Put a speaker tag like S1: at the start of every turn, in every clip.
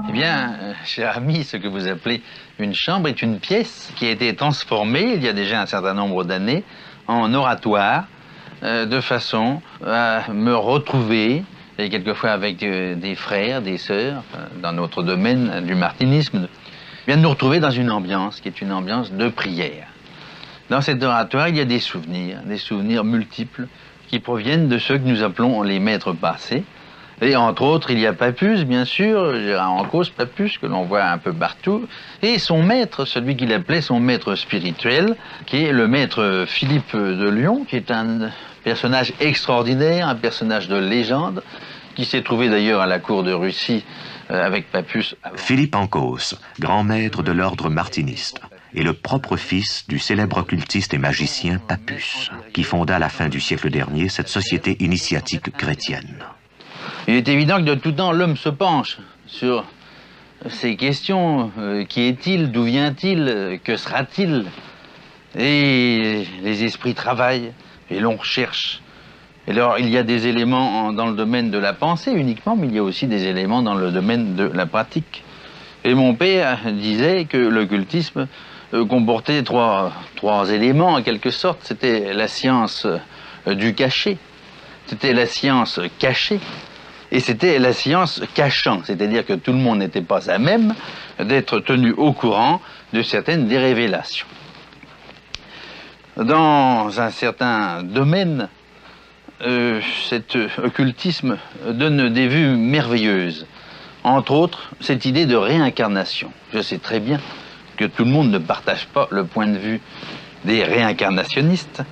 S1: Eh bien, cher ami, ce que vous appelez une chambre est une pièce qui a été transformée, il y a déjà un certain nombre d'années, en oratoire, de façon à me retrouver, et quelquefois avec des frères, des sœurs, dans notre domaine du martinisme, bien de nous retrouver dans une ambiance qui est une ambiance de prière. Dans cet oratoire, il y a des souvenirs multiples qui proviennent de ceux que nous appelons les maîtres passés. Et entre autres, il y a Papus, bien sûr, Gérard Encausse, Papus, que l'on voit un peu partout, et son maître, celui qu'il appelait son maître spirituel, qui est le maître Philippe de Lyon, qui est un personnage extraordinaire, un personnage de légende, qui s'est trouvé d'ailleurs à la cour de Russie avec Papus.
S2: Philippe Encausse, grand maître de l'ordre martiniste, est le propre fils du célèbre occultiste et magicien Papus, qui fonda à la fin du siècle dernier cette société initiatique chrétienne.
S1: Il est évident que de tout temps, l'homme se penche sur ces questions. Qui est-il? D'où vient-il? Que sera-t-il? Et les esprits travaillent et l'on cherche. Et alors, il y a des éléments dans le domaine de la pensée uniquement, mais il y a aussi des éléments dans le domaine de la pratique. Et mon père disait que l'occultisme comportait trois éléments, en quelque sorte. C'était la science du caché, c'était la science cachée, et c'était la science cachant, c'est-à-dire que tout le monde n'était pas à même d'être tenu au courant de certaines des révélations. Dans un certain domaine, cet occultisme donne des vues merveilleuses. Entre autres, cette idée de réincarnation. Je sais très bien que tout le monde ne partage pas le point de vue des réincarnationnistes,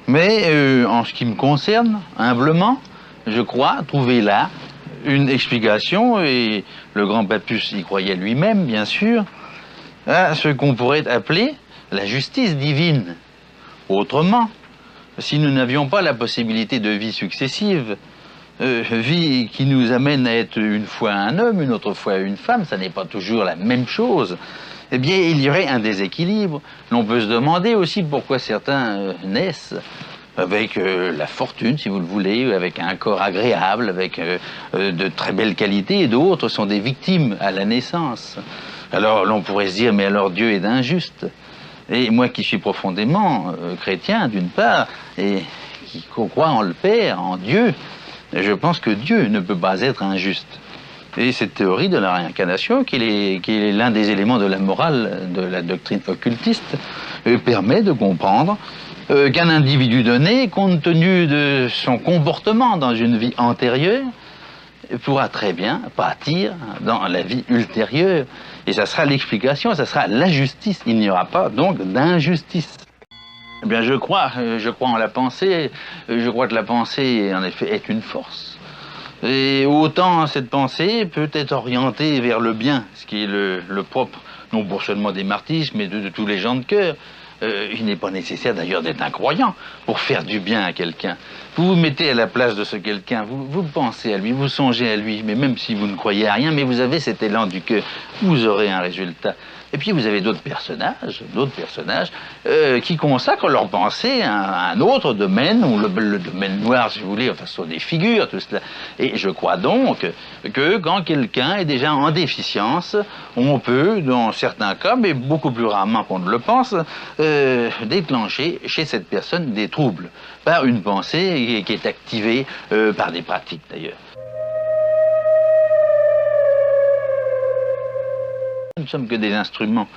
S1: mais en ce qui me concerne, humblement, je crois trouver là une explication, et le grand Papus y croyait lui-même, bien sûr, à ce qu'on pourrait appeler la justice divine. Autrement, si nous n'avions pas la possibilité de vie successive, vie qui nous amène à être une fois un homme, une autre fois une femme, ça n'est pas toujours la même chose, eh bien, il y aurait un déséquilibre. L'on peut se demander aussi pourquoi certains naissent avec la fortune, si vous le voulez, avec un corps agréable, avec de très belles qualités, et d'autres sont des victimes à la naissance. Alors l'on pourrait se dire, mais alors Dieu est injuste. Et moi qui suis profondément chrétien, d'une part, et qui croit en le Père, en Dieu, je pense que Dieu ne peut pas être injuste. Et cette théorie de la réincarnation, qui est l'un des éléments de la morale de la doctrine occultiste, permet de comprendre qu'un individu donné, compte tenu de son comportement dans une vie antérieure, pourra très bien pâtir dans la vie ultérieure. Et ça sera l'explication, ça sera la justice. Il n'y aura pas donc d'injustice. Eh bien, je crois en la pensée. Je crois que la pensée, en effet, est une force. Et autant cette pensée peut être orientée vers le bien, ce qui est le propre, non pour seulement des martyrs, mais de tous les gens de cœur. Il n'est pas nécessaire d'ailleurs d'être un croyant pour faire du bien à quelqu'un. Vous vous mettez à la place de ce quelqu'un, vous pensez à lui, vous songez à lui, mais même si vous ne croyez à rien, mais vous avez cet élan du cœur, vous aurez un résultat. Et puis vous avez d'autres personnages qui consacrent leur pensée à un autre domaine, ou le domaine noir, si vous voulez, enfin, ce sont des figures, tout cela. Et je crois donc que quand quelqu'un est déjà en déficience, on peut, dans certains cas, mais beaucoup plus rarement qu'on ne le pense, déclencher chez cette personne des troubles, par une pensée qui est activée par des pratiques d'ailleurs. Nous ne sommes que des instruments.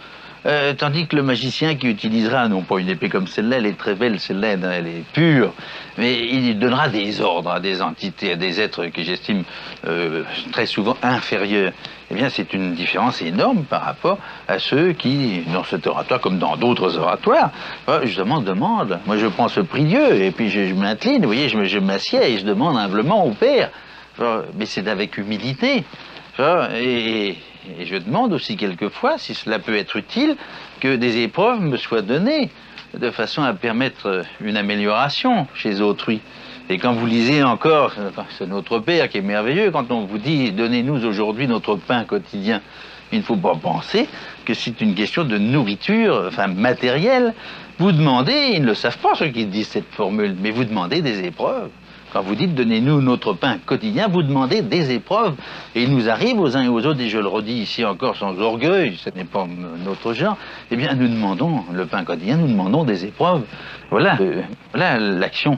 S1: Tandis que le magicien qui utilisera, non pas une épée comme celle-là, elle est très belle, celle-là, elle est pure, mais il donnera des ordres à des entités, à des êtres que j'estime très souvent inférieurs. Eh bien, c'est une différence énorme par rapport à ceux qui, dans cet oratoire, comme dans d'autres oratoires, justement demandent. Moi, je prends ce prix Dieu, et puis je m'incline, vous voyez, je m'assieds et je demande humblement au Père. Mais c'est avec humilité. Et je demande aussi quelquefois, si cela peut être utile, que des épreuves me soient données, de façon à permettre une amélioration chez autrui. Et quand vous lisez encore, c'est notre Père qui est merveilleux, quand on vous dit « Donnez-nous aujourd'hui notre pain quotidien », il ne faut pas penser que c'est une question de nourriture, enfin matérielle. Vous demandez, ils ne le savent pas ceux qui disent cette formule, mais vous demandez des épreuves. Quand vous dites « Donnez-nous notre pain quotidien », vous demandez des épreuves. Et il nous arrive aux uns et aux autres, et je le redis ici encore sans orgueil, ce n'est pas notre genre, eh bien nous demandons le pain quotidien, nous demandons des épreuves. Voilà, voilà l'action.